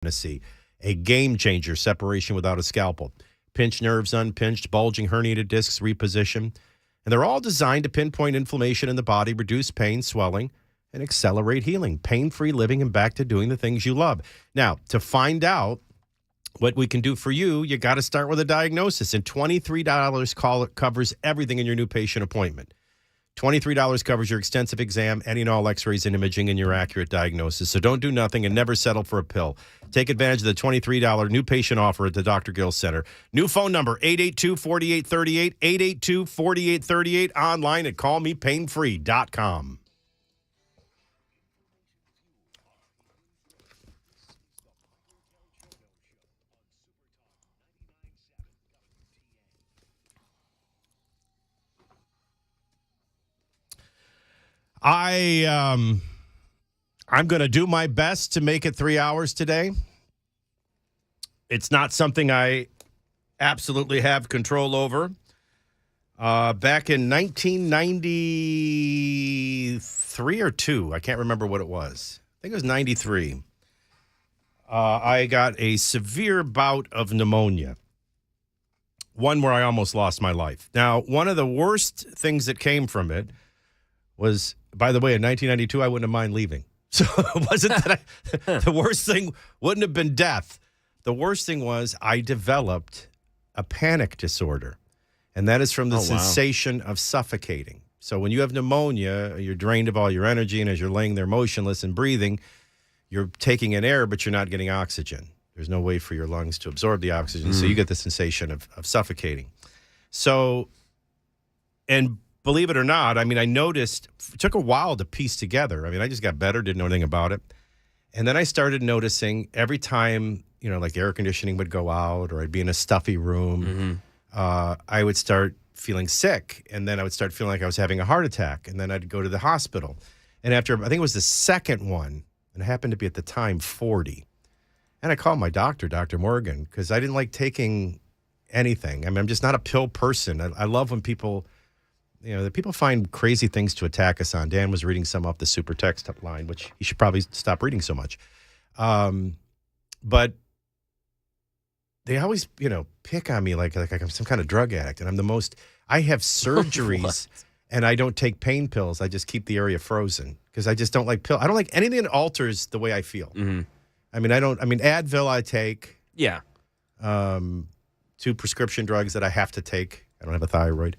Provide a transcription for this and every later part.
See, a game changer, separation without a scalpel. Pinched nerves unpinched, bulging herniated discs reposition. And they're all designed to pinpoint inflammation in the body, reduce pain, swelling, and accelerate healing. Pain-free living and back to doing the things you love. Now, to find out what we can do for you, you got to start with a diagnosis. And $23 covers everything in your new patient appointment. $23 covers your extensive exam, any and all x-rays and imaging, and your accurate diagnosis. So don't do nothing and never settle for a pill. Take advantage of the $23 new patient offer at the Dr. Gill Center. New phone number, 882-4838, 882-4838, online at callmepainfree.com. I'm going to do my best to make it 3 hours today. It's not something I absolutely have control over. Back in 1993 or 2, I can't remember what it was. I think it was 93. I got a severe bout of pneumonia. One where I almost lost my life. Now, one of the worst things that came from it was, by the way, in 1992, I wouldn't have mind leaving. So it wasn't that the worst thing wouldn't have been death. The worst thing was I developed a panic disorder, and that is from the sensation of suffocating. So when you have pneumonia, you're drained of all your energy, and as you're laying there motionless and breathing, you're taking in air, but you're not getting oxygen. There's no way for your lungs to absorb the oxygen, so you get the sensation of suffocating. So, and believe it or not, I mean, I noticed, it took a while to piece together. I mean, I just got better, didn't know anything about it. And then I started noticing every time, like the air conditioning would go out or I'd be in a stuffy room, I would start feeling sick. And then I would start feeling like I was having a heart attack. And then I'd go to the hospital. And after, I think it was the second one, and it happened to be at the time 40. And I called my doctor, Dr. Morgan, because I didn't like taking anything. I mean, I'm just not a pill person. I love when people... the people find crazy things to attack us on. Dan was reading some off the super text line, which he should probably stop reading so much. But they always, pick on me like I'm some kind of drug addict. And I have surgeries and I don't take pain pills. I just keep the area frozen because I just don't like pills. I don't like anything that alters the way I feel. Mm-hmm. Advil I take. Yeah. 2 prescription drugs that I have to take. I don't have a thyroid.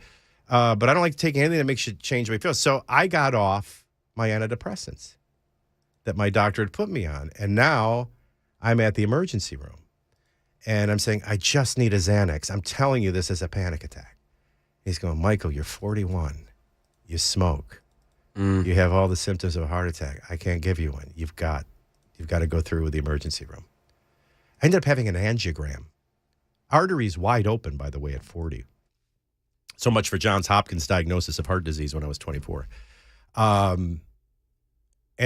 But I don't like taking anything that makes you change the way you feel. So I got off my antidepressants that my doctor had put me on. And now I'm at the emergency room. And I'm saying, I just need a Xanax. I'm telling you this is a panic attack. He's going, Michael, you're 41. You smoke. You have all the symptoms of a heart attack. I can't give you one. You've got to go through with the emergency room. I ended up having an angiogram. Arteries wide open, by the way, at 40. So much for Johns Hopkins diagnosis of heart disease when I was 24. And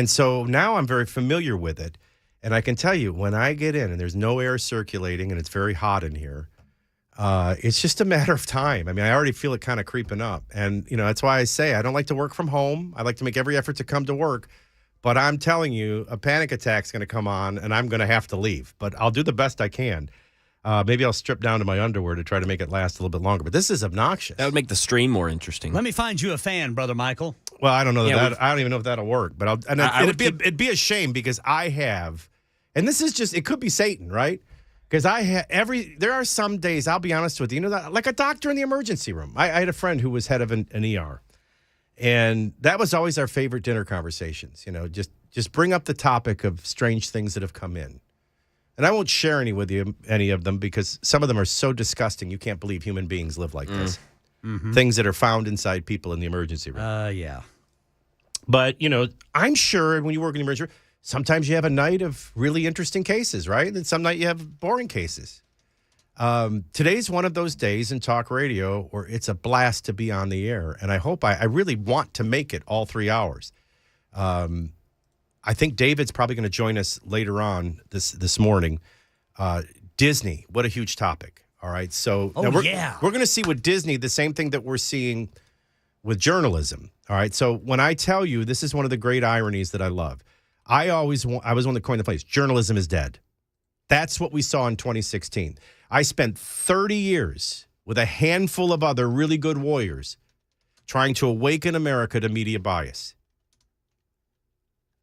so now I'm very familiar with it. And I can tell you, when I get in and there's no air circulating and it's very hot in here, it's just a matter of time. I mean, I already feel it kind of creeping up. And, that's why I say I don't like to work from home. I like to make every effort to come to work. But I'm telling you, a panic attack's going to come on and I'm going to have to leave. But I'll do the best I can. Maybe I'll strip down to my underwear to try to make it last a little bit longer. But this is obnoxious. That would make the stream more interesting. Let me find you a fan, Brother Michael. Well, I don't know I don't even know if that'll work. But it'd be a shame because I have, and this is just, it could be Satan, right? Because there are some days, I'll be honest with you, like a doctor in the emergency room. I had a friend who was head of an ER. And that was always our favorite dinner conversations. Just bring up the topic of strange things that have come in. And I won't share any of them because some of them are so disgusting you can't believe human beings live like this. Mm-hmm. Things that are found inside people in the emergency room. Yeah. But, I'm sure when you work in the emergency room, sometimes you have a night of really interesting cases, right? And some night you have boring cases. Today's one of those days in talk radio where it's a blast to be on the air. And I hope I really want to make it all 3 hours. I think David's probably going to join us later on this morning. Disney, what a huge topic. All right. So we're going to see with Disney the same thing that we're seeing with journalism. All right. So when I tell you, this is one of the great ironies that I love. I was one that coined the phrase, journalism is dead. That's what we saw in 2016. I spent 30 years with a handful of other really good warriors trying to awaken America to media bias.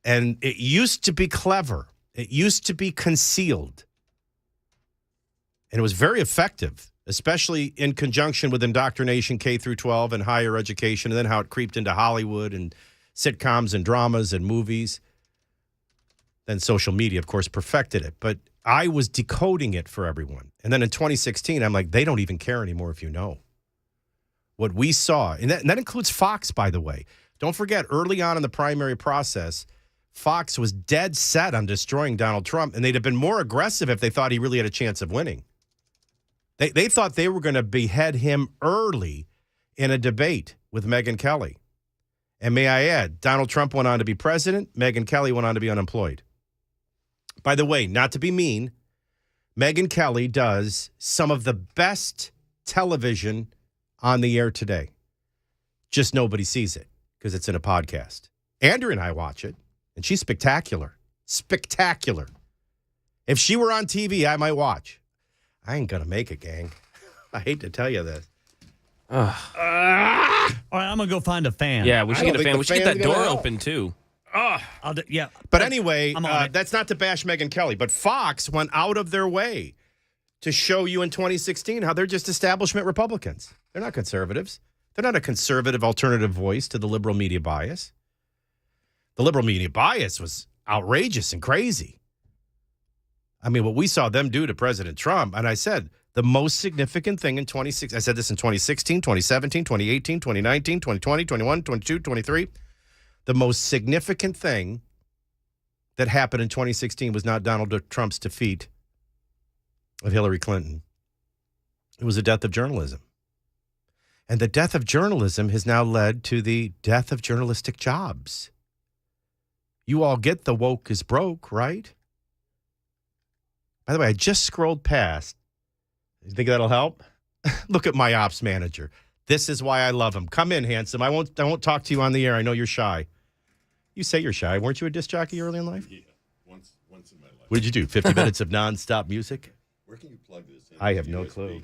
And it used to be clever. It used to be concealed. And it was very effective, especially in conjunction with indoctrination, K through 12, and higher education, and then how it creeped into Hollywood and sitcoms and dramas and movies. Then social media, of course, perfected it. But I was decoding it for everyone. And then in 2016, I'm like, they don't even care anymore if you know. What we saw, and that includes Fox, by the way. Don't forget, early on in the primary process, Fox was dead set on destroying Donald Trump, and they'd have been more aggressive if they thought he really had a chance of winning. They thought they were going to behead him early in a debate with Megyn Kelly. And may I add, Donald Trump went on to be president. Megyn Kelly went on to be unemployed. By the way, not to be mean, Megyn Kelly does some of the best television on the air today. Just nobody sees it because it's in a podcast. Andrew and I watch it, and she's spectacular. Spectacular. If she were on TV, I might watch. I ain't going to make it, gang. I hate to tell you this. All right, I'm going to go find a fan. Yeah, we should get a fan. the We should get that fan's door gonna help. open, too. Yeah. But anyway, I'm on it. that's not to bash Megyn Kelly, but Fox went out of their way to show you in 2016 how they're just establishment Republicans. They're not conservatives. They're not a conservative alternative voice to the liberal media bias. The liberal media bias was outrageous and crazy. I mean, what we saw them do to President Trump, and I said, the most significant thing in 2016, I said this in 2016, 2017, 2018, 2019, 2020, 21, 22, 23. The most significant thing that happened in 2016 was not Donald Trump's defeat of Hillary Clinton. It was the death of journalism. And the death of journalism has now led to the death of journalistic jobs. You all get the woke is broke, right? By the way, I just scrolled past. You think that'll help? Look at my ops manager. This is why I love him. Come in, handsome. I won't talk to you on the air. I know you're shy. You say you're shy. Weren't you a disc jockey early in life? Yeah, once in my life. What did you do? 50 minutes of nonstop music? Where can you plug this in? I have no USB? clue.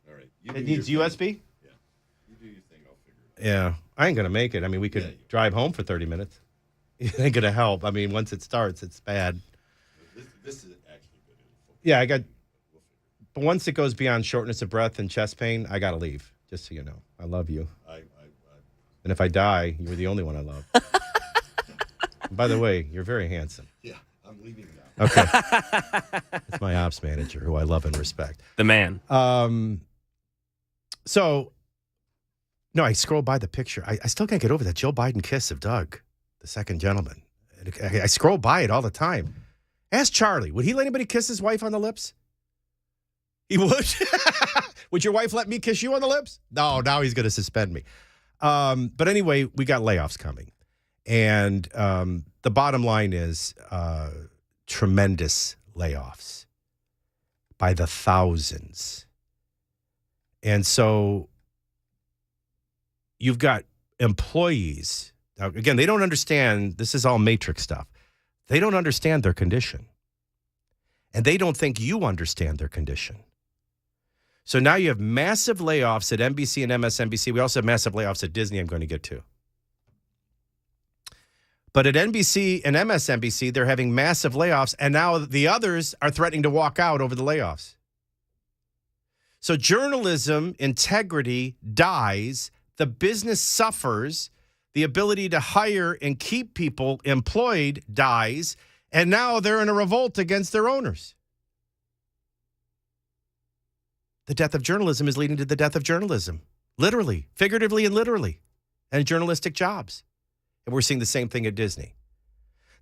All right. It needs USB? Yeah. You do your thing. I'll figure it out. Yeah. I ain't going to make it. I mean, we could drive home for 30 minutes. It ain't going to help. I mean, once it starts, it's bad. This is actually good info. Yeah, I got... But once it goes beyond shortness of breath and chest pain, I got to leave, just so you know. I love you. And if I die, you're the only one I love. By the way, you're very handsome. Yeah, I'm leaving now. Okay. That's my ops manager, who I love and respect. The man. So, no, I scrolled by the picture. I still can't get over that Joe Biden kiss of Doug, the second gentleman. I scroll by it all the time. Ask Charlie, would he let anybody kiss his wife on the lips? He would? Would your wife let me kiss you on the lips? No, now he's going to suspend me. But anyway, we got layoffs coming. And the bottom line is tremendous layoffs by the thousands. And so you've got employees. Now, again, they don't understand. This is all matrix stuff. They don't understand their condition. And they don't think you understand their condition. So now you have massive layoffs at NBC and MSNBC. We also have massive layoffs at Disney I'm going to get to. But at NBC and MSNBC, they're having massive layoffs, and now the others are threatening to walk out over the layoffs. So journalism integrity dies, the business suffers, the ability to hire and keep people employed dies, and now they're in a revolt against their owners. The death of journalism is leading to the death of journalism, literally, figuratively, and literally, and journalistic jobs. And we're seeing the same thing at Disney.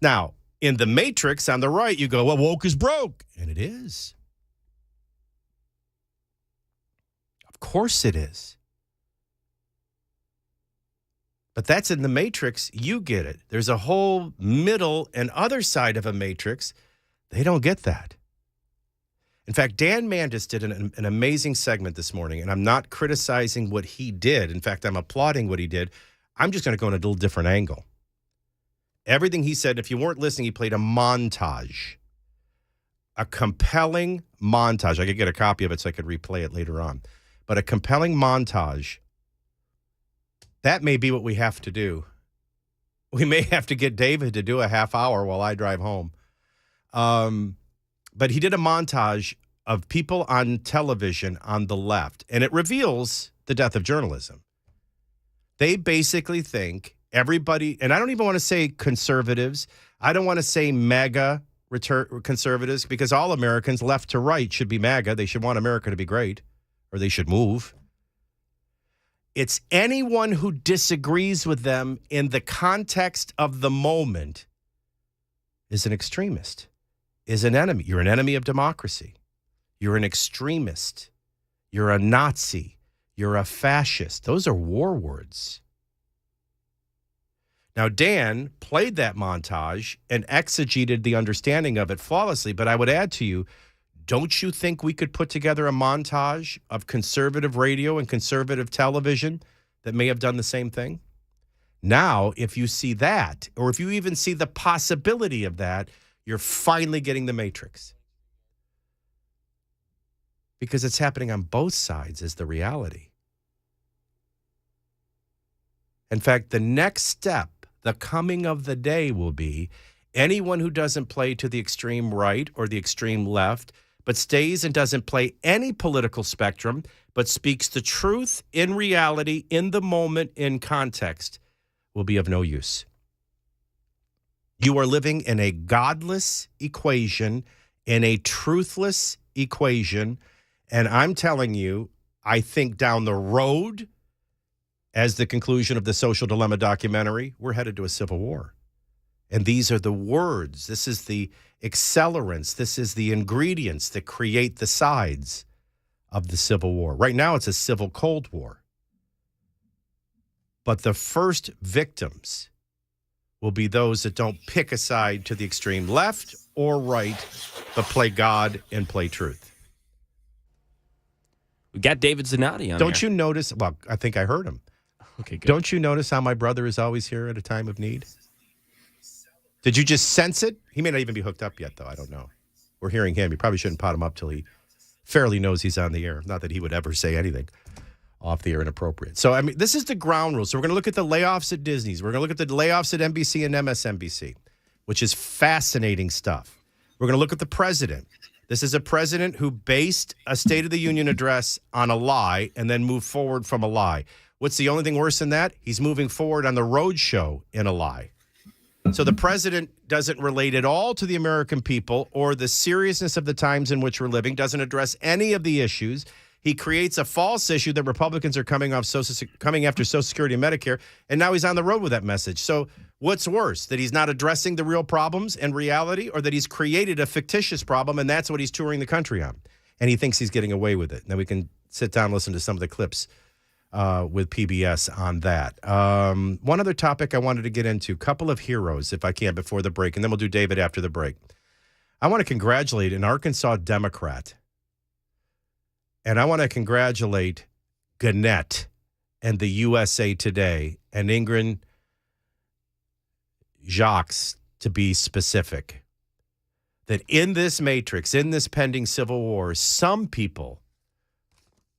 Now, in the matrix on the right, you go, well, woke is broke. And it is. Of course it is. But that's in the matrix. You get it. There's a whole middle and other side of a matrix. They don't get that. In fact, Dan Mandis did an amazing segment this morning, and I'm not criticizing what he did. In fact, I'm applauding what he did. I'm just going to go in a little different angle. Everything he said, if you weren't listening, he played a montage a compelling montage. I could get a copy of it so I could replay it later on. But a compelling montage, that may be what we have to do. We may have to get David to do a half hour while I drive home. But he did a montage of people on television on the left, and it reveals the death of journalism. They basically think everybody, and I don't even want to say conservatives. I don't want to say MAGA conservatives, because all Americans, left to right, should be MAGA. They should want America to be great, or they should move. It's anyone who disagrees with them in the context of the moment is an extremist, is an enemy. You're an enemy of democracy. You're an extremist. You're a Nazi. You're a fascist. Those are war words. Now, Dan played that montage and exegeted the understanding of it flawlessly, but I would add to you, don't you think we could put together a montage of conservative radio and conservative television that may have done the same thing? Now, if you see that, or if you even see the possibility of that, you're finally getting the Matrix. Because it's happening on both sides is the reality. In fact, the next step, the coming of the day, will be anyone who doesn't play to the extreme right or the extreme left, but stays and doesn't play any political spectrum, but speaks the truth in reality, in the moment, in context, will be of no use. You are living in a godless equation, in a truthless equation, and I'm telling you, I think down the road, as the conclusion of the Social Dilemma documentary, we're headed to a civil war. And these are the words. This is the accelerants. This is the ingredients that create the sides of the Civil War. Right now, it's a civil Cold War. But the first victims will be those that don't pick a side to the extreme left or right, but play God and play truth. We got David Zanotti on Don't here. you notice? Well, I think I heard him. Okay, good. Don't you notice how my brother is always here at a time of need? Did you just sense it? He may not even be hooked up yet, though. I don't know. We're hearing him. You probably shouldn't pot him up till he fairly knows he's on the air. Not that he would ever say anything off the air inappropriate. So, I mean, this is the ground rule. So we're going to look at the layoffs at Disney's. We're going to look at the layoffs at NBC and MSNBC, which is fascinating stuff. We're going to look at the president. This is a president who based a State of the Union address on a lie and then moved forward from a lie. What's the only thing worse than that? He's moving forward on the road show in a lie. So the president doesn't relate at all to the American people or the seriousness of the times in which we're living, doesn't address any of the issues. He creates a false issue that Republicans are coming after Social Security and Medicare, and now he's on the road with that message. So what's worse, that he's not addressing the real problems and reality, or that he's created a fictitious problem, and that's what he's touring the country on? And he thinks he's getting away with it. Now we can sit down and listen to some of the clips with PBS on that. One other topic I wanted to get into, couple of heroes, if I can, before the break, and then we'll do David after the break. I want to congratulate an Arkansas Democrat, and I want to congratulate Gannett and the USA Today and Ingrid Jacques, to be specific, that in this matrix, in this pending civil war, some people,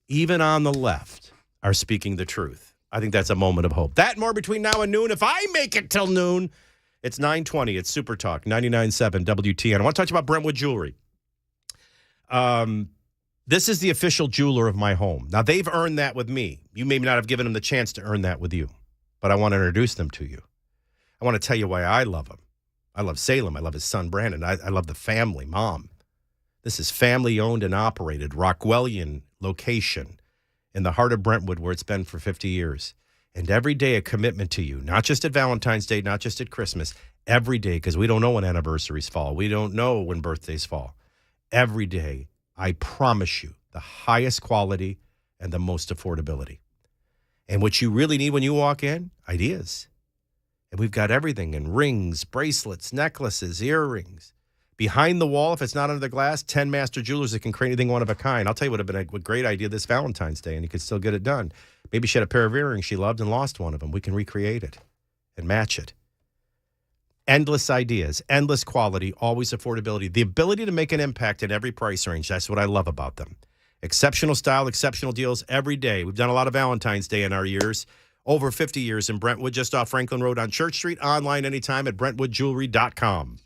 even on the left, are speaking the truth. I think that's a moment of hope. That and more between now and noon. If I make it till noon, it's 9:20. It's Super Talk, 99.7 WTN. I want to talk about Brentwood Jewelry. This is the official jeweler of my home. Now, they've earned that with me. You may not have given them the chance to earn that with you, but I want to introduce them to you. I want to tell you why I love them. I love Salem. I love his son, Brandon. I love the family, Mom. This is family-owned and operated, Rockwellian location in the heart of Brentwood, where it's been for 50 years. And every day a commitment to you, not just at Valentine's Day, not just at Christmas, every day, because we don't know when anniversaries fall. We don't know when birthdays fall. Every day, I promise you, the highest quality and the most affordability. And what you really need when you walk in, ideas. And we've got everything in rings, bracelets, necklaces, earrings. Behind the wall, if it's not under the glass, 10 master jewelers that can create anything one of a kind. I'll tell you what would have been a great idea this Valentine's Day, and you could still get it done. Maybe she had a pair of earrings she loved and lost one of them. We can recreate it and match it. Endless ideas, endless quality, always affordability. The ability to make an impact in every price range. That's what I love about them. Exceptional style, exceptional deals every day. We've done a lot of Valentine's Day in our years. Over 50 years in Brentwood, just off Franklin Road on Church Street. Online anytime at BrentwoodJewelry.com.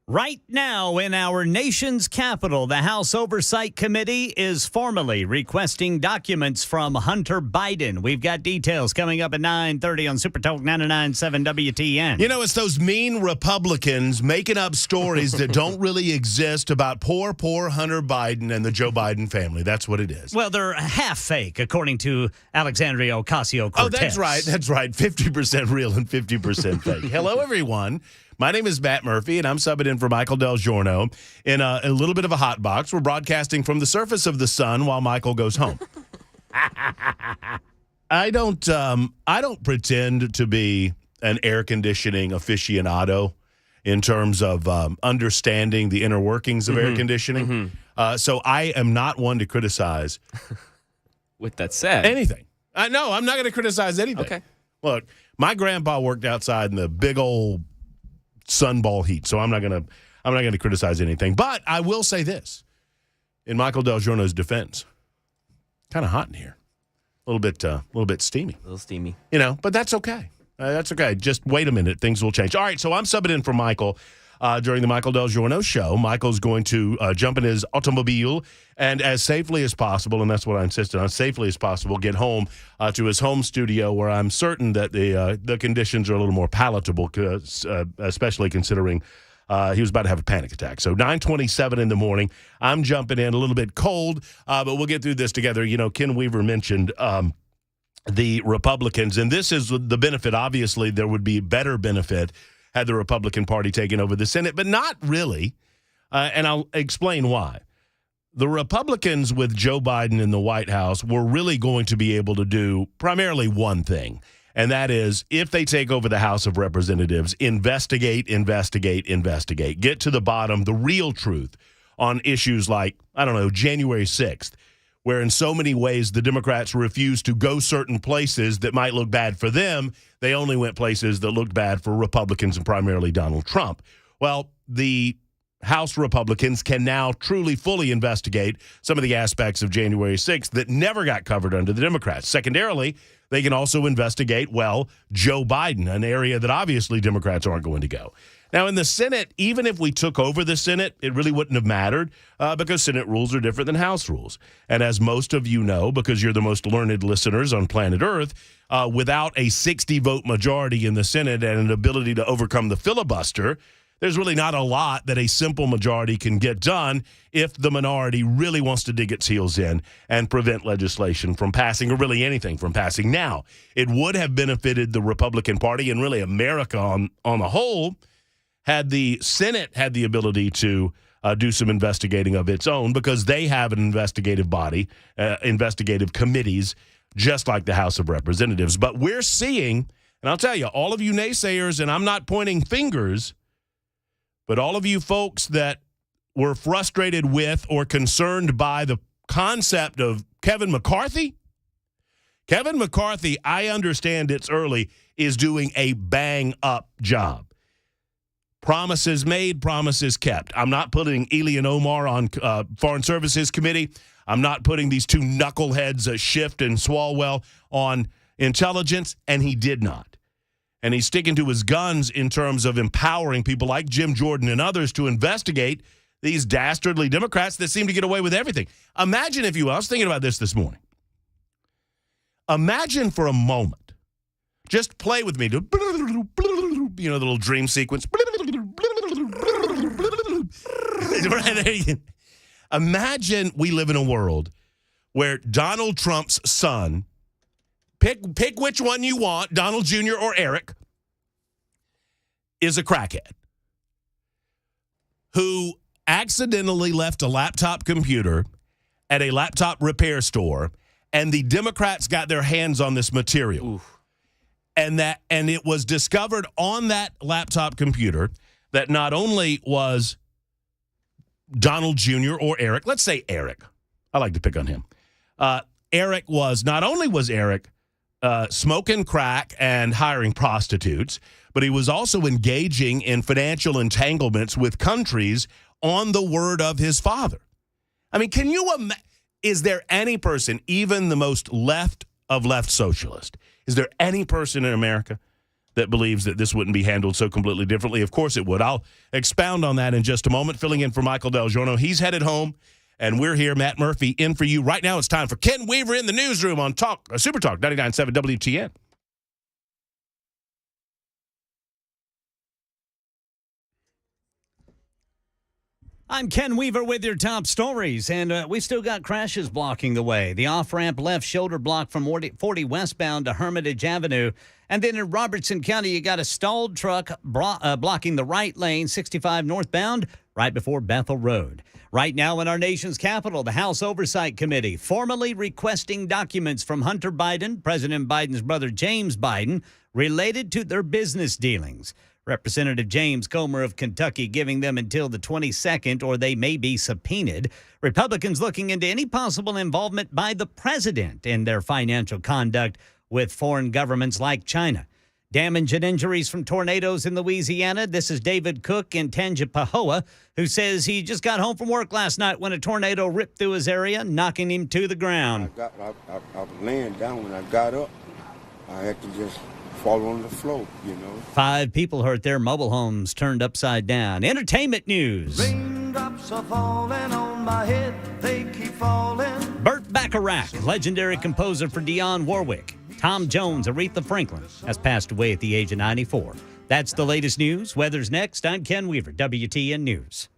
Right now in our nation's capital, the House Oversight Committee is formally requesting documents from Hunter Biden. We've got details coming up at 9:30 on Super Talk 99.7 WTN. You know, it's those mean Republicans making up stories that don't really exist about poor Hunter Biden and the Joe Biden family. That's what it is. Well, they're half fake, according to Alexandria Ocasio-Cortez. Oh, that's right. That's right. 50% real and 50% fake. Hello, everyone. My name is Matt Murphy, and I'm subbing in for Michael DelGirono in a little bit of a hot box. We're broadcasting from the surface of the sun while Michael goes home. I don't pretend to be an air conditioning aficionado in terms of understanding the inner workings of air conditioning. So I am not one to criticize. With that said, anything. No, I'm not going to criticize anything. Okay. Look, my grandpa worked outside in the big old sunball heat, so I'm not going to criticize anything. But I will say this, in Michael DelGirono's defense, kind of hot in here, a little bit steamy, a little steamy, but that's okay. That's okay. Just wait a minute, things will change. All right, so I'm subbing in for Michael during the Michael DelGirono Show. Michael's going to jump in his automobile and as safely as possible, and that's what I insisted on, safely as possible, get home to his home studio where I'm certain that the conditions are a little more palatable, especially considering he was about to have a panic attack. So 9:27 in the morning, I'm jumping in a little bit cold, but we'll get through this together. Ken Weaver mentioned the Republicans, and this is the benefit. Obviously, there would be better benefit had the Republican Party taken over the Senate, but not really, and I'll explain why. The Republicans with Joe Biden in the White House were really going to be able to do primarily one thing, and that is, if they take over the House of Representatives, investigate, get to the bottom, the real truth on issues like, January 6th, where in so many ways the Democrats refused to go certain places that might look bad for them. They only went places that looked bad for Republicans and primarily Donald Trump. Well, the House Republicans can now truly, fully investigate some of the aspects of January 6th that never got covered under the Democrats. Secondarily, they can also investigate, Joe Biden, an area that obviously Democrats aren't going to go. Now, in the Senate, even if we took over the Senate, it really wouldn't have mattered because Senate rules are different than House rules. And as most of you know, because you're the most learned listeners on planet Earth, without a 60-vote majority in the Senate and an ability to overcome the filibuster, there's really not a lot that a simple majority can get done if the minority really wants to dig its heels in and prevent legislation from passing, or really anything from passing. Now, it would have benefited the Republican Party and really America on the whole had the Senate had the ability to do some investigating of its own, because they have an investigative body, investigative committees, just like the House of Representatives. But we're seeing, and I'll tell you, all of you naysayers, and I'm not pointing fingers, but all of you folks that were frustrated with or concerned by the concept of Kevin McCarthy, I understand it's early, is doing a bang-up job. Promises made, promises kept. I'm not putting Ely and Omar on Foreign Services Committee. I'm not putting these two knuckleheads, Schiff and Swalwell, on intelligence, and he did not. And he's sticking to his guns in terms of empowering people like Jim Jordan and others to investigate these dastardly Democrats that seem to get away with everything. Imagine, if you will, I was thinking about this morning. Imagine for a moment, just play with me, the little dream sequence. Imagine we live in a world where Donald Trump's son, pick which one you want, Donald Jr. or Eric, is a crackhead who accidentally left a laptop computer at a laptop repair store, and the Democrats got their hands on this material. Oof. And it was discovered on that laptop computer that not only was Donald Jr. or Eric, let's say Eric. I like to pick on him. Eric was smoking crack and hiring prostitutes, but he was also engaging in financial entanglements with countries on the word of his father. I mean, can you imagine? Is there any person, even the most left of left socialist, is there any person in America that believes that this wouldn't be handled so completely differently. Of course it would. I'll expound on that in just a moment. Filling in for Michael DelGirono. He's headed home, and we're here. Matt Murphy in for you. Right now it's time for Ken Weaver in the newsroom on Super Talk 99.7 WTN. I'm Ken Weaver with your top stories, and we've still got crashes blocking the way. The off-ramp left shoulder block from 40 westbound to Hermitage Avenue. And then in Robertson County, you got a stalled truck blocking the right lane, 65 northbound, right before Bethel Road. Right now in our nation's capital, the House Oversight Committee formally requesting documents from Hunter Biden, President Biden's brother James Biden, related to their business dealings. Representative James Comer of Kentucky giving them until the 22nd, or they may be subpoenaed. Republicans looking into any possible involvement by the president in their financial conduct with foreign governments like China. Damage and injuries from tornadoes in Louisiana. This is David Cook in Tangipahoa, who says he just got home from work last night when a tornado ripped through his area, knocking him to the ground. I was laying down. When I got up, I had to just fall on the floor, 5 people hurt, their mobile homes turned upside down. Entertainment news. Raindrops are falling on my head, they keep falling. Burt Bacharach, legendary composer for Dionne Warwick. Tom Jones, Aretha Franklin, has passed away at the age of 94. That's the latest news. Weather's next. I'm Ken Weaver, WTN News.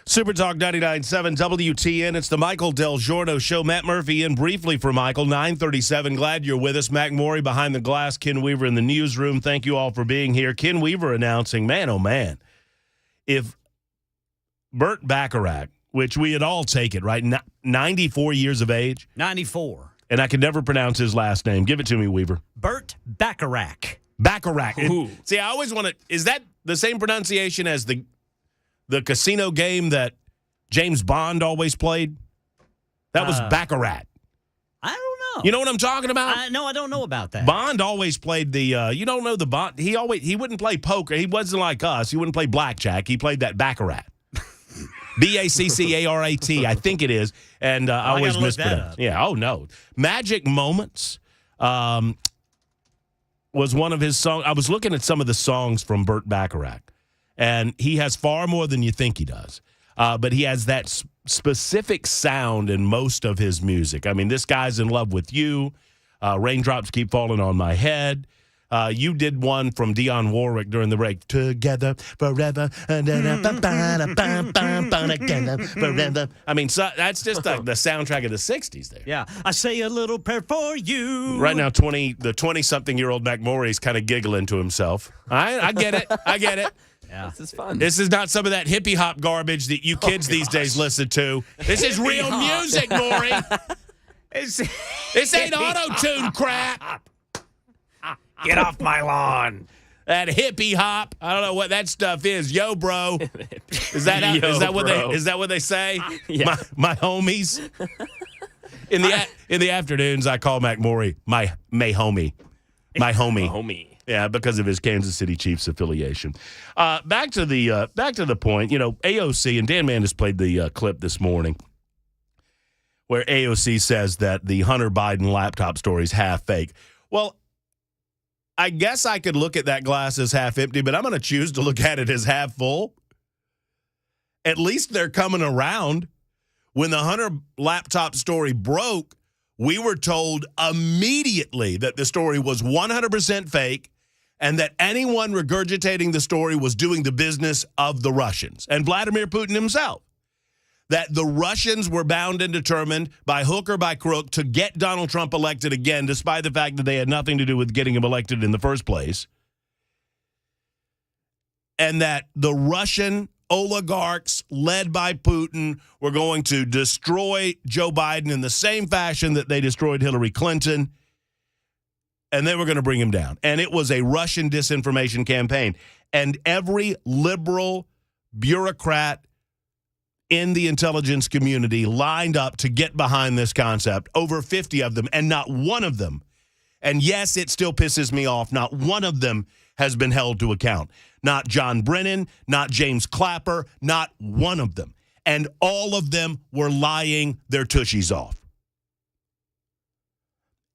Super Talk 99.7 WTN. It's the Michael DelGirono Show. Matt Murphy in briefly for Michael, 9:37. Glad you're with us. Mac Morey behind the glass. Ken Weaver in the newsroom. Thank you all for being here. Ken Weaver announcing, man, oh, man, if Burt Bacharach, which we had all taken, right, 94 years of age. 94. And I could never pronounce his last name. Give it to me, Weaver. Burt Bacharach. Bacharach. See, I always want to – is that the same pronunciation as the casino game that James Bond always played? That was Baccarat. I don't know. You know what I'm talking about? No, I don't know about that. Bond always played the you don't know the Bond. He wouldn't play poker. He wasn't like us. He wouldn't play blackjack. He played that Baccarat. Baccarat, I think it is. And I always mispronounce. Yeah, oh no. Magic Moments was one of his songs. I was looking at some of the songs from Burt Bacharach. And he has far more than you think he does. But he has that specific sound in most of his music. I mean, this guy's in love with you. Raindrops keep falling on my head. You did one from Dionne Warwick during the break. Together forever. I mean, so that's just the soundtrack of the 60s there. Yeah. I say a little prayer for you. Right now, the 20-something-year-old Mac Morey is kind of giggling to himself. I get it. I get it. Yeah. This is fun. This is not some of that hippie hop garbage that you kids these days listen to. This is real music, Maury. This ain't auto-tune crap. Get off my lawn. That hippie hop. I don't know what that stuff is. Yo, bro. Is that what they say? Yeah. My homies. In the afternoons, I call Mac Morey my homie. My homie. Yeah, because of his Kansas City Chiefs affiliation. Back to the point. You know, AOC, and Dan Mandis played the clip this morning where AOC says that the Hunter Biden laptop story is half fake. Well, I guess I could look at that glass as half empty, but I'm going to choose to look at it as half full. At least they're coming around. When the Hunter laptop story broke, we were told immediately that the story was 100% fake and that anyone regurgitating the story was doing the business of the Russians and Vladimir Putin himself. That the Russians were bound and determined by hook or by crook to get Donald Trump elected again, despite the fact that they had nothing to do with getting him elected in the first place. And that the Russian oligarchs led by Putin were going to destroy Joe Biden in the same fashion that they destroyed Hillary Clinton, and they were going to bring him down. And it was a Russian disinformation campaign. And every liberal bureaucrat in the intelligence community lined up to get behind this concept, over 50 of them, and not one of them, and yes, it still pisses me off, not one of them has been held to account. Not John Brennan, not James Clapper, not one of them. And all of them were lying their tushies off.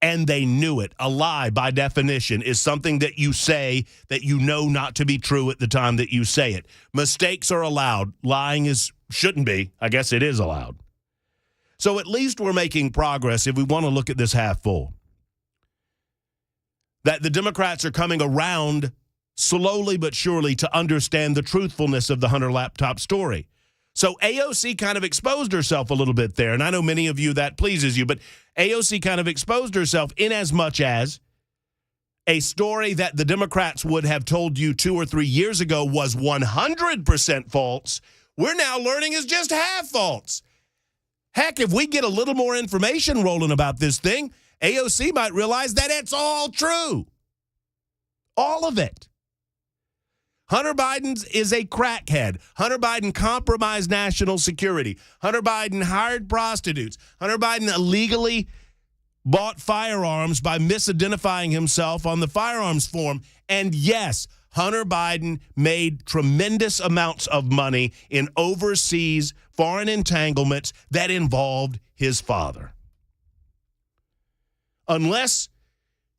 And they knew it. A lie, by definition, is something that you say that you know not to be true at the time that you say it. Mistakes are allowed. Lying shouldn't be. I guess it is allowed. So at least we're making progress if we want to look at this half full. That the Democrats are coming around slowly but surely to understand the truthfulness of the Hunter laptop story. So AOC kind of exposed herself a little bit there, and I know many of you that pleases you, but AOC kind of exposed herself in as much as a story that the Democrats would have told you 2 or 3 years ago was 100% false, we're now learning is just half false. Heck, if we get a little more information rolling about this thing, AOC might realize that it's all true. All of it. Hunter Biden is a crackhead. Hunter Biden compromised national security. Hunter Biden hired prostitutes. Hunter Biden illegally bought firearms by misidentifying himself on the firearms form. And yes, Hunter Biden made tremendous amounts of money in overseas foreign entanglements that involved his father. Unless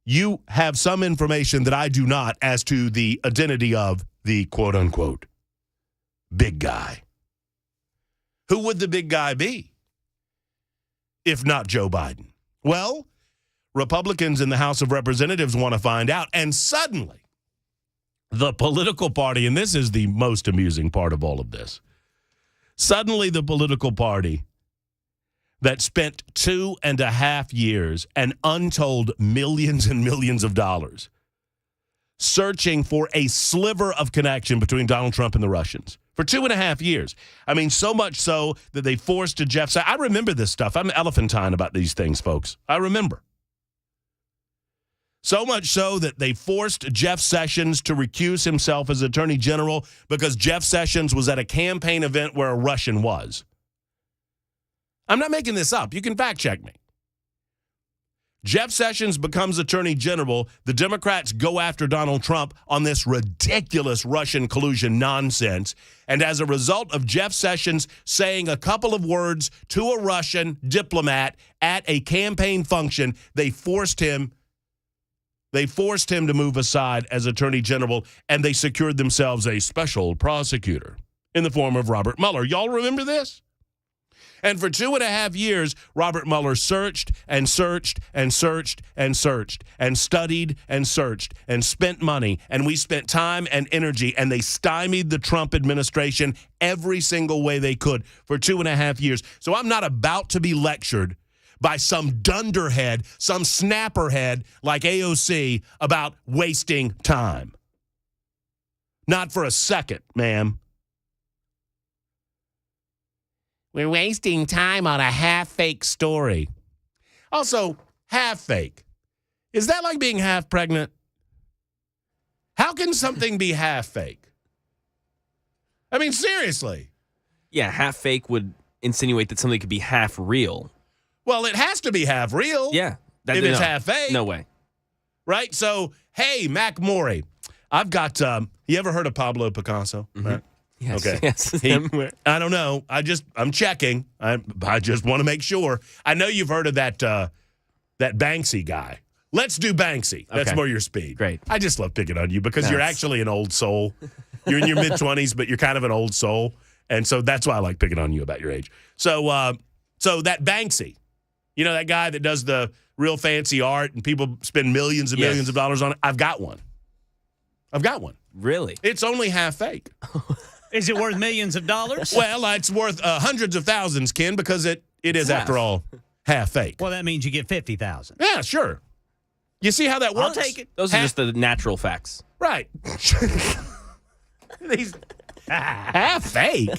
you have some information that I do not as to the identity of the quote-unquote big guy. Who would the big guy be if not Joe Biden? Well, Republicans in the House of Representatives want to find out, and suddenly the political party, and this is the most amusing part of all of this, Suddenly the political party that spent 2.5 years and untold millions and millions of dollars searching for a sliver of connection between Donald Trump and the Russians for 2.5 years. I mean, so much so that they forced a Jeff Sessions. I remember this stuff. I'm elephantine about these things, folks. I remember. So much so that they forced Jeff Sessions to recuse himself as Attorney General because Jeff Sessions was at a campaign event where a Russian was. I'm not making this up. You can fact check me. Jeff Sessions becomes Attorney General. The Democrats go after Donald Trump on this ridiculous Russian collusion nonsense. And as a result of Jeff Sessions saying a couple of words to a Russian diplomat at a campaign function, they forced him to move aside as Attorney General, and they secured themselves a special prosecutor in the form of Robert Mueller. Y'all remember this? And for 2.5 years, Robert Mueller searched and searched and searched and searched and studied and searched and spent money. And we spent time and energy, and they stymied the Trump administration every single way they could for 2.5 years. So I'm not about to be lectured by some dunderhead, some snapperhead like AOC about wasting time. Not for a second, ma'am. We're wasting time on a half-fake story. Also, half-fake. Is that like being half pregnant? How can something be half-fake? I mean, seriously. Yeah, half fake would insinuate that something could be half real. Well, it has to be half real. Yeah. If it's half fake. No way. Right? So, hey, Mac Morey, I've got, you ever heard of Pablo Picasso? Mm-hmm. Right? Yes. Okay. Yes. I don't know. I'm checking. I just want to make sure. I know you've heard of that Banksy guy. Let's do Banksy. That's Okay. more your speed. Great. I just love picking on you because you're actually an old soul. You're in your mid-20s, but you're kind of an old soul. And so that's why I like picking on you about your age. So that Banksy, you know, that guy that does the real fancy art and people spend millions and millions of dollars on it. I've got one. Really? It's only half fake. Is it worth millions of dollars? Well, it's worth hundreds of thousands, Ken, because it is, after all, half fake. Well, that means you get 50,000. Yeah, sure. You see how that works? I'll take it. Those are just the natural facts. Right. These half fake.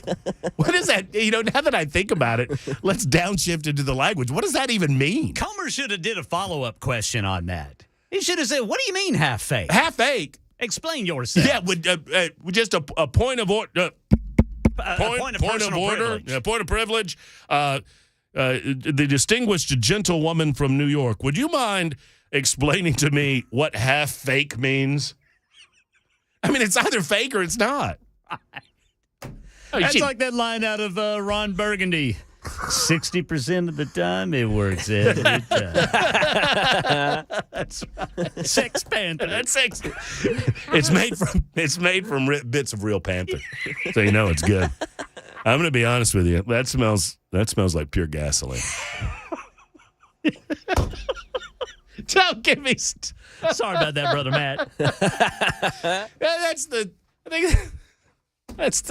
What is that? You know, now that I think about it, let's downshift into the language. What does that even mean? Comer should have did a follow-up question on that. He should have said, what do you mean half fake? Half fake. Explain yourself. Yeah, with just a point of order. Point of personal privilege. Point of privilege. The distinguished gentlewoman from New York, would you mind explaining to me what half fake means? I mean, it's either fake or it's not. That's like that line out of Ron Burgundy. 60% of the time it works every time. That's right. Sex Panther. That's sex. It's made from bits of real panther, so you know it's good. I'm going to be honest with you. That smells like pure gasoline. Don't give me. Sorry about that, brother Matt. That's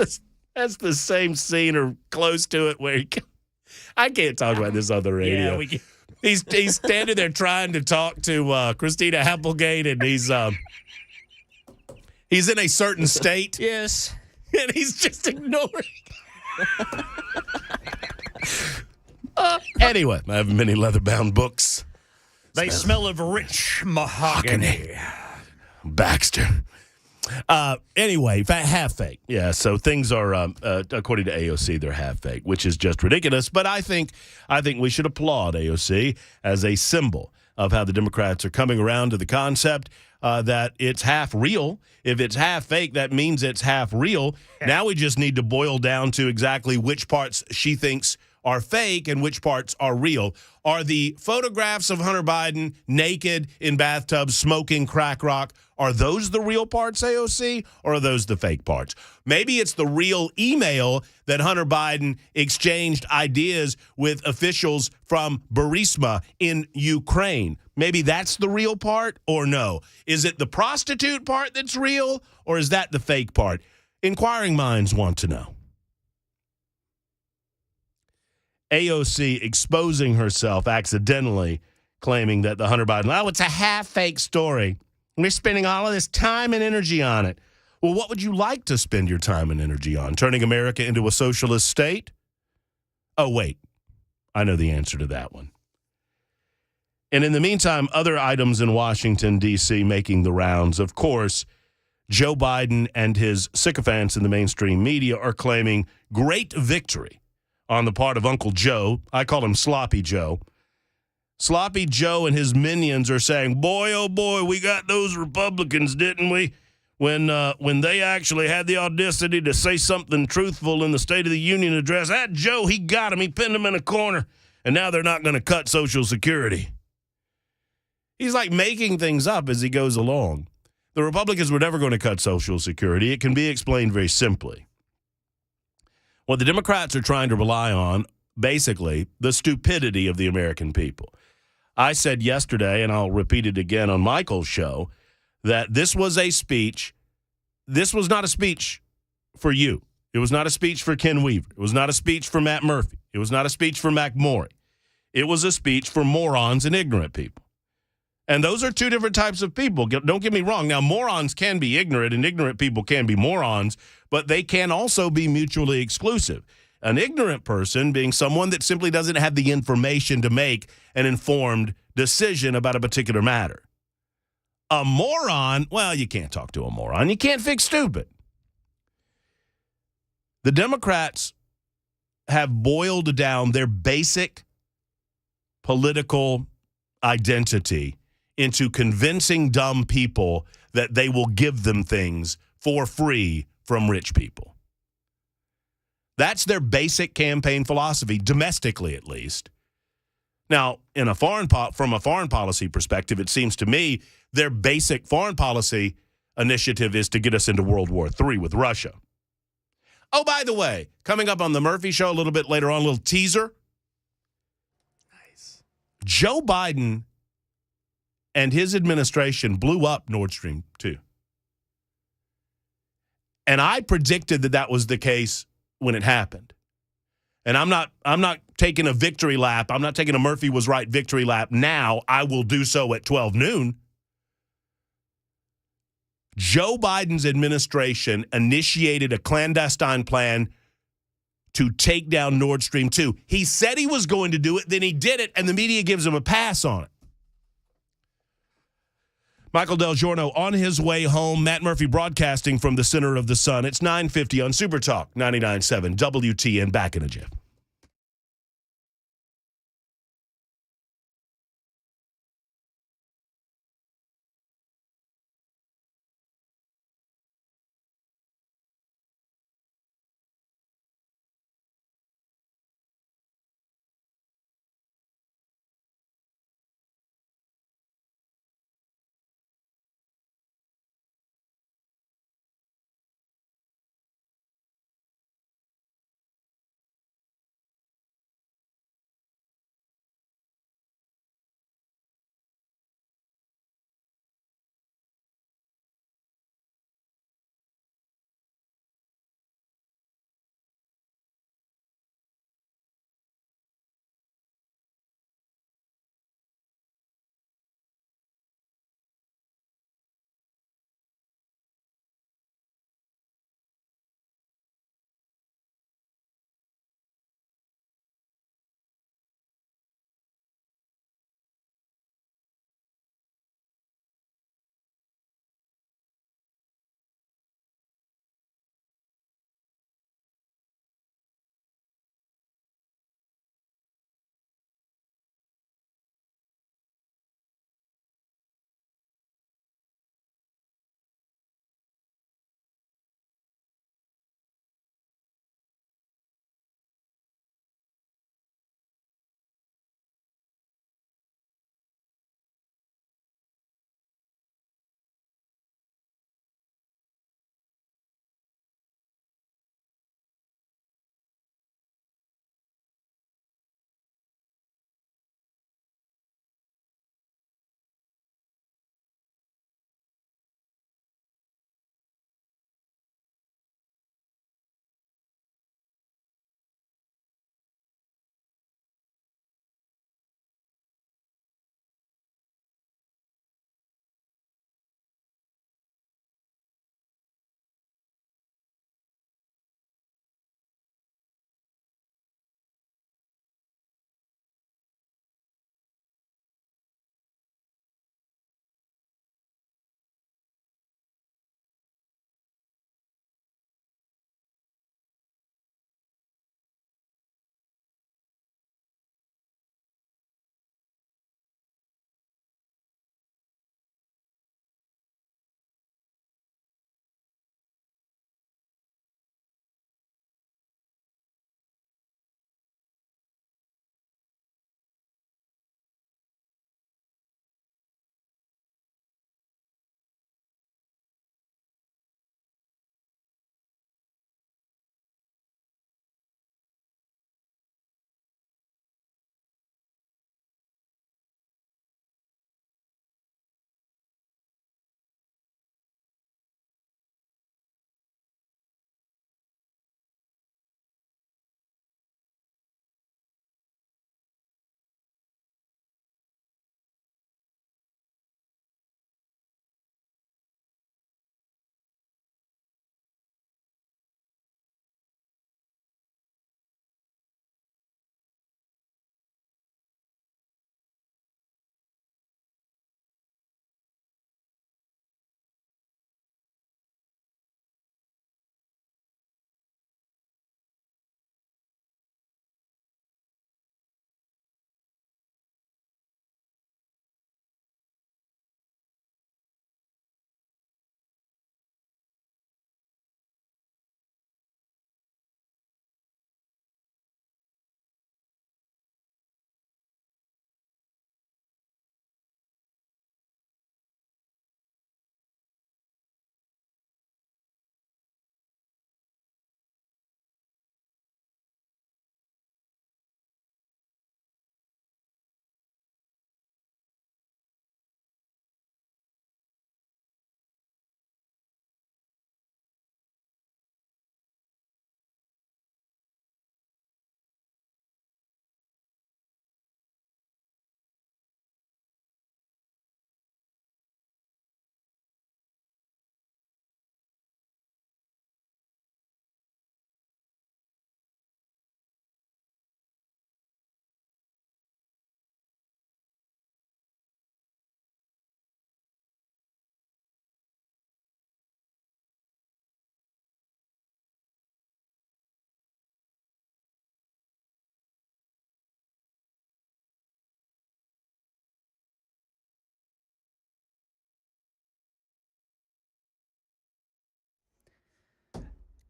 the same scene or close to it where I can't talk about this on the radio. Yeah, we can. He's standing there trying to talk to Christina Applegate, and he's in a certain state. Yes. And he's just ignoring. Anyway, I have many leather-bound books. They smell of rich mahogany. Baxter. Anyway, half fake. Yeah, so things are, according to AOC, they're half fake, which is just ridiculous. But I think we should applaud AOC as a symbol of how the Democrats are coming around to the concept that it's half real. If it's half fake, that means it's half real. Yeah. Now we just need to boil down to exactly which parts she thinks are fake and which parts are real. Are the photographs of Hunter Biden naked in bathtubs smoking crack rock, are those the real parts, AOC, or are those the fake parts? Maybe it's the real email that Hunter Biden exchanged ideas with officials from Burisma in Ukraine. Maybe that's the real part, or no? Is it the prostitute part that's real, or is that the fake part? Inquiring minds want to know. AOC exposing herself accidentally, claiming that the Hunter Biden, it's a half-fake story. We're spending all of this time and energy on it. Well, what would you like to spend your time and energy on? Turning America into a socialist state? Oh, wait. I know the answer to that one. And in the meantime, other items in Washington, D.C. making the rounds. Of course, Joe Biden and his sycophants in the mainstream media are claiming great victory on the part of Uncle Joe. I call him Sloppy Joe. Sloppy Joe and his minions are saying, boy, oh boy, we got those Republicans, didn't we? When they actually had the audacity to say something truthful in the State of the Union address, that Joe, he got him. He pinned him in a corner, and now they're not going to cut Social Security. He's like making things up as he goes along. The Republicans were never going to cut Social Security. It can be explained very simply. What the Democrats are trying to rely on, basically, the stupidity of the American people. I said yesterday, and I'll repeat it again on Michael's show, that this was a speech. This was not a speech for you. It was not a speech for Ken Weaver. It was not a speech for Matt Murphy. It was not a speech for Mac Morey. It was a speech for morons and ignorant people. And those are two different types of people. Don't get me wrong. Now, morons can be ignorant, and ignorant people can be morons, but they can also be mutually exclusive. An ignorant person being someone that simply doesn't have the information to make an informed decision about a particular matter. A moron, well, you can't talk to a moron. You can't fix stupid. The Democrats have boiled down their basic political identity into convincing dumb people that they will give them things for free from rich people. That's their basic campaign philosophy, domestically at least. Now, from a foreign policy perspective, it seems to me their basic foreign policy initiative is to get us into World War III with Russia. Oh, by the way, coming up on the Murphy Show a little bit later on, a little teaser. Nice. Joe Biden and his administration blew up Nord Stream 2. And I predicted that was the case when it happened. And I'm not taking a victory lap. I'm not taking a Murphy was right victory lap now. I will do so at 12 noon. Joe Biden's administration initiated a clandestine plan to take down Nord Stream 2. He said he was going to do it, then he did it, and the media gives him a pass on it. Michael DelGirono on his way home. Matt Murphy broadcasting from the center of the sun. It's 9:50 on Super Talk 99.7 WTN. Back in a jiff.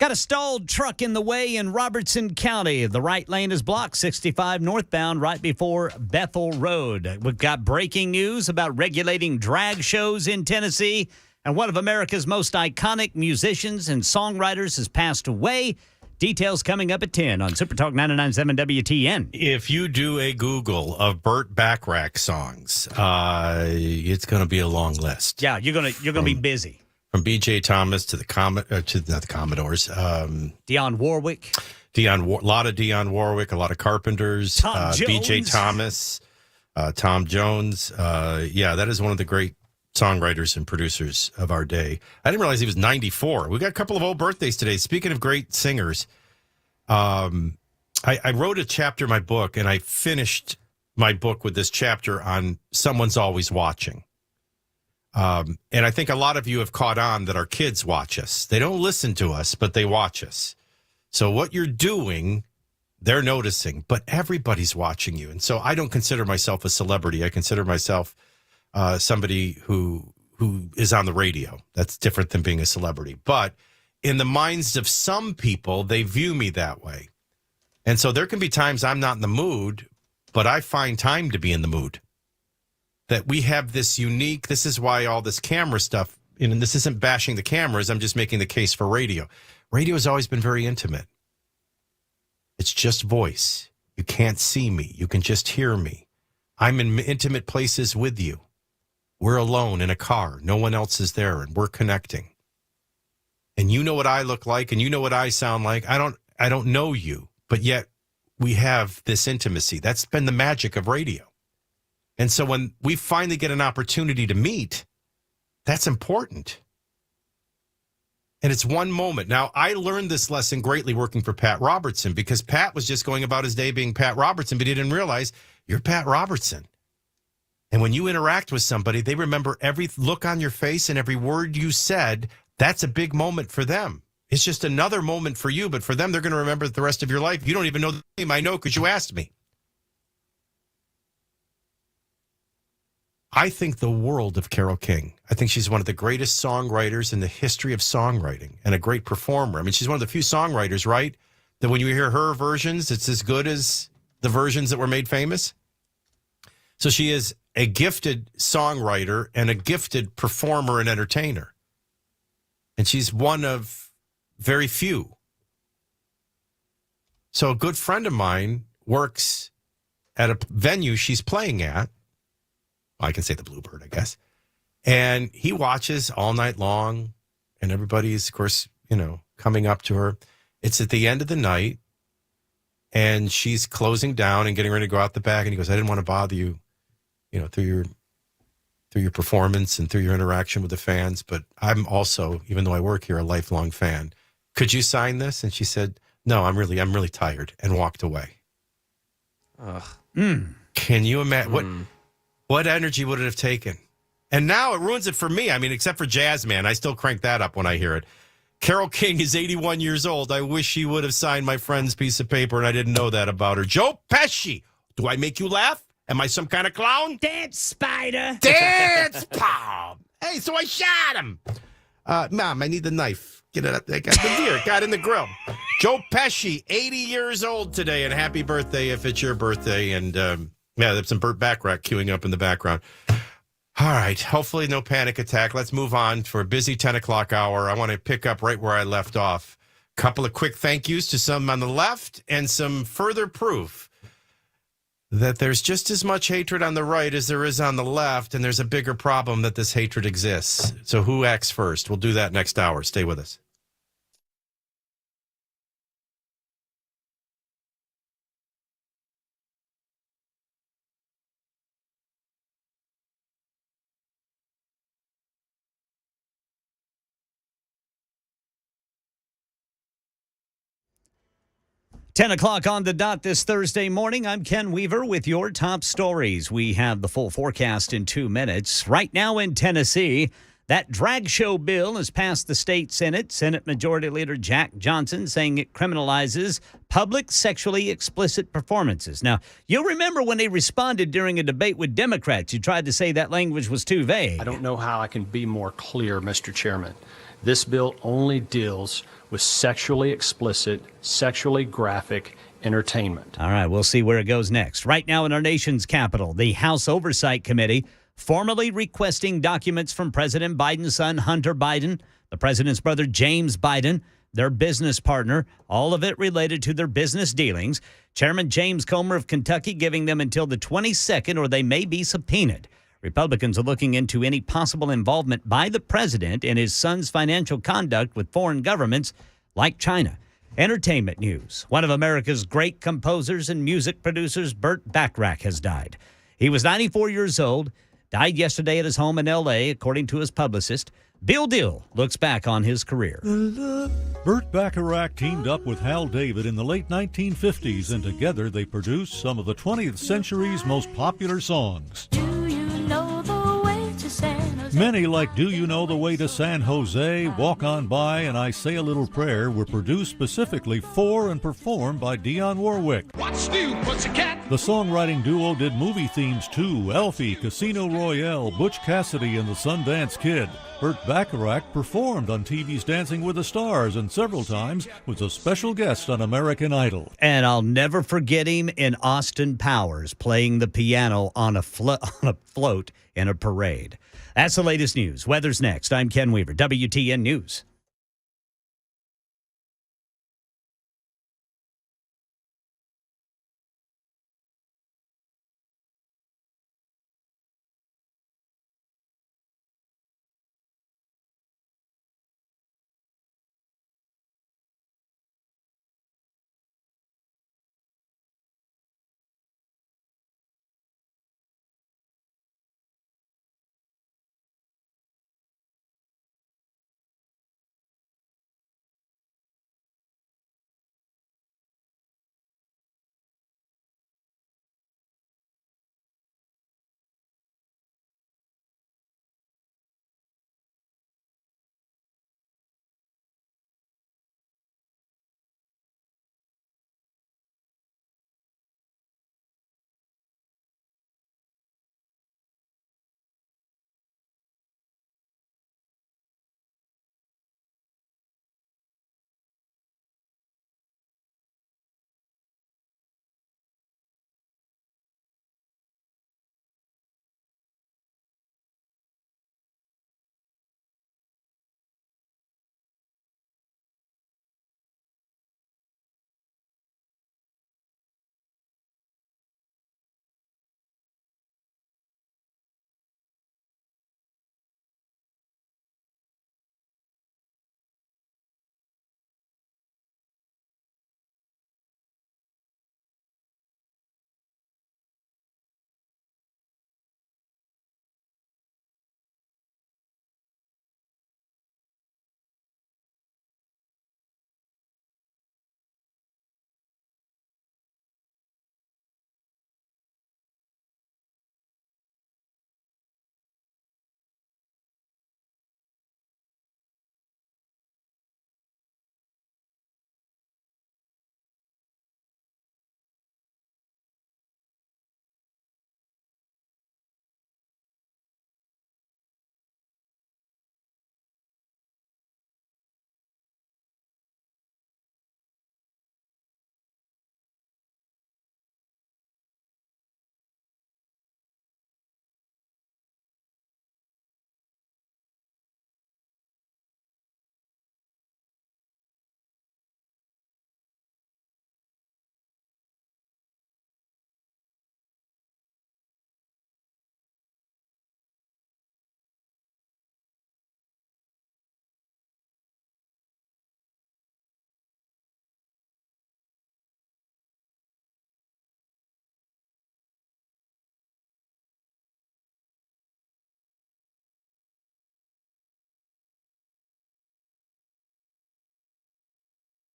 Got a stalled truck in the way in Robertson County. The right lane is blocked, 65 northbound, right before Bethel Road. We've got breaking news about regulating drag shows in Tennessee. And one of America's most iconic musicians and songwriters has passed away. Details coming up at 10 on Super Talk 99.7 WTN. If you do a Google of Burt Bacharach songs, it's going to be a long list. Yeah, you're gonna be busy. From B.J. Thomas to the Commodores, Dionne Warwick, a lot of Dionne Warwick, a lot of Carpenters, Tom Jones. B.J. Thomas, Tom Jones. That is one of the great songwriters and producers of our day. I didn't realize he was 94. We got a couple of old birthdays today. Speaking of great singers, I wrote a chapter in my book, and I finished my book with this chapter on Someone's Always Watching. And I think a lot of you have caught on that our kids watch us. They don't listen to us, but they watch us. So what you're doing, they're noticing, but everybody's watching you. And so I don't consider myself a celebrity. I consider myself somebody who is on the radio. That's different than being a celebrity. But in the minds of some people, they view me that way. And so there can be times I'm not in the mood, but I find time to be in the mood. That we have this unique, this is why all this camera stuff, and this isn't bashing the cameras, I'm just making the case for radio. Radio has always been very intimate. It's just voice. You can't see me. You can just hear me. I'm in intimate places with you. We're alone in a car. No one else is there, and we're connecting. And you know what I look like, and you know what I sound like. I don't know you, but yet we have this intimacy. That's been the magic of radio. And so when we finally get an opportunity to meet, that's important. And it's one moment. Now, I learned this lesson greatly working for Pat Robertson, because Pat was just going about his day being Pat Robertson, but he didn't realize you're Pat Robertson. And when you interact with somebody, they remember every look on your face and every word you said. That's a big moment for them. It's just another moment for you, but for them, they're going to remember it the rest of your life. You don't even know the name. I know because you asked me. I think the world of Carole King. I think she's one of the greatest songwriters in the history of songwriting and a great performer. I mean, she's one of the few songwriters, right, that when you hear her versions, it's as good as the versions that were made famous. So she is a gifted songwriter and a gifted performer and entertainer. And she's one of very few. So a good friend of mine works at a venue she's playing at. I can say the Bluebird, I guess. And he watches all night long, and everybody's, of course, coming up to her. It's at the end of the night, and she's closing down and getting ready to go out the back. And he goes, I didn't want to bother you, through your performance and through your interaction with the fans. But I'm also, even though I work here, a lifelong fan. Could you sign this? And she said, no, I'm really tired, and walked away. Can you imagine what energy would it have taken? And now it ruins it for me. I mean, except for Jazz Man, I still crank that up when I hear it. Carole King is 81 years old. I wish she would have signed my friend's piece of paper, and I didn't know that about her. Joe Pesci, do I make you laugh? Am I some kind of clown? Dance, Spider. Dance, Paul. Hey, so I shot him. Mom, I need the knife. Get it up. I got the deer. Got in the grill. Joe Pesci, 80 years old today, and happy birthday if it's your birthday. And there's some Burt Bacharach queuing up in the background. All right. Hopefully no panic attack. Let's move on for a busy 10 o'clock hour. I want to pick up right where I left off. Couple of quick thank yous to some on the left and some further proof that there's just as much hatred on the right as there is on the left, and there's a bigger problem that this hatred exists. So who acts first? We'll do that next hour. Stay with us. Ten o'clock on the dot this Thursday morning. I'm Ken Weaver with your top stories. We have the full forecast in 2 minutes. Right now in Tennessee, that drag show bill has passed the state Senate. Senate Majority Leader Jack Johnson saying it criminalizes public sexually explicit performances. Now, you'll remember when he responded during a debate with Democrats, you tried to say that language was too vague. I don't know how I can be more clear, Mr. Chairman. This bill only deals with sexually explicit, sexually graphic entertainment. All right, we'll see where it goes next. Right now in our nation's capital, the House Oversight Committee formally requesting documents from President Biden's son, Hunter Biden, the president's brother, James Biden, their business partner, all of it related to their business dealings. Chairman James Comer of Kentucky giving them until the 22nd or they may be subpoenaed. Republicans are looking into any possible involvement by the president in his son's financial conduct with foreign governments like China. Entertainment news. One of America's great composers and music producers, Burt Bacharach, has died. He was 94 years old, died yesterday at his home in L.A., according to his publicist. Bill Dill looks back on his career. Burt Bacharach teamed up with Hal David in the late 1950s, and together they produced some of the 20th century's most popular songs. Many like Do You Know the Way to San Jose, Walk On By, and I Say a Little Prayer were produced specifically for and performed by Dionne Warwick. What's new, pussycat? The songwriting duo did movie themes too: Elfie, Casino Royale, Butch Cassidy, and the Sundance Kid. Burt Bacharach performed on TV's Dancing with the Stars and several times was a special guest on American Idol. And I'll never forget him in Austin Powers playing the piano on a float in a parade. That's the latest news. Weather's next. I'm Ken Weaver, WTN News.